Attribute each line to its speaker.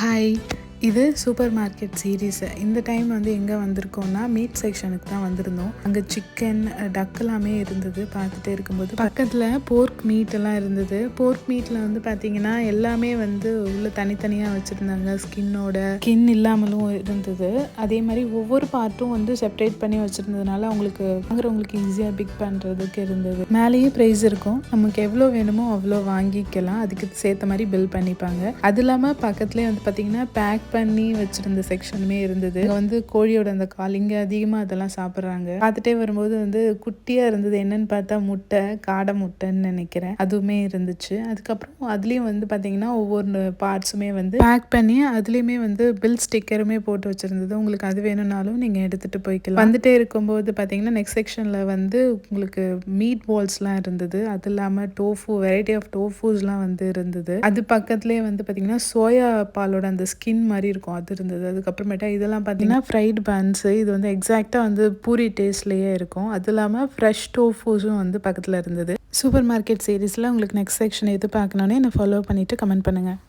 Speaker 1: Hi, இது super market series. இந்த time வந்து எங்கே வந்திருக்கோம்னா மீட் செக்ஷனுக்கு தான் வந்திருந்தோம். அங்கே சிக்கன், டக் எல்லாமே இருந்தது. பார்த்துட்டே இருக்கும்போது பக்கத்தில் போர்க் மீட் எல்லாம் இருந்தது. போர்க் மீட்டில் வந்து பார்த்தீங்கன்னா எல்லாமே வந்து உள்ள தனித்தனியாக வச்சுருந்தாங்க. ஸ்கின் இல்லாமலும் இருந்தது. அதே மாதிரி ஒவ்வொரு பார்ட்டும் வந்து செப்பரேட் பண்ணி வச்சுருந்ததுனால அவங்களுக்கு வாங்குறவங்களுக்கு ஈஸியாக பிக் பண்ணுறதுக்கு இருந்தது. மேலேயே ப்ரைஸ் இருக்கும், நமக்கு எவ்வளோ வேணுமோ அவ்வளோ வாங்கிக்கலாம். அதுக்கு சேர்த்த மாதிரி பில் பண்ணிப்பாங்க. அது இல்லாமல் பக்கத்துலேயே வந்து பார்த்தீங்கன்னா பேக் பண்ணி வச்சிருந்த செக்ஷனுமே இருந்தது. அங்கே வந்து கோழியோட அந்த கால் இங்கே அதிகமாக அதெல்லாம் சாப்பிட்றாங்க. பார்த்துட்டே வரும்போது வந்து குட்டியாக இருந்தது. என்னன்னு பார்த்தா முட்டை, காடை முட்டைன்னு நினைக்கிறேன், அதுவுமே இருந்துச்சு. அதுக்கப்புறம் அதுலேயும் வந்து பார்த்தீங்கன்னா ஒவ்வொரு பார்ட்ஸுமே வந்து பேக் பண்ணி அதுலேயுமே வந்து பில் ஸ்டிக்கருமே போட்டு வச்சுருந்தது. உங்களுக்கு அது வேணும்னாலும் நீங்கள் எடுத்துகிட்டு போய்க்கலாம். வந்துட்டே இருக்கும்போது பார்த்தீங்கன்னா நெக்ஸ்ட் செக்ஷனில் வந்து உங்களுக்கு மீட் பால்ஸ்லாம் இருந்தது. அது இல்லாமல் வெரைட்டி ஆஃப் டோஃபூஸ்லாம் வந்து இருந்தது. அது பக்கத்துலேயே வந்து பார்த்தீங்கன்னா சோயா பாலோட அந்த ஸ்கின் மாதிரி இருக்கும், அது இருந்தது. அதுக்கப்புறமேட்டா இதெல்லாம் பார்த்தீங்கன்னா ஃப்ரைட் பன்ஸு. இது வந்து எக்ஸாக்டாக வந்து பூரி டேஸ்ட்லேயே இருக்கும். அது இல்லாமல் ஃப்ரெஷ் டோஃபூஸும் வந்து பக்கத்தில் இருந்தது. சூப்பர் மார்க்கெட் சீரீஸில் உங்களுக்கு நெக்ஸ்ட் செக்ஷன் எது பார்க்கணுன்னு என்னை ஃபாலோ பண்ணிவிட்டு கமெண்ட் பண்ணுங்கள்.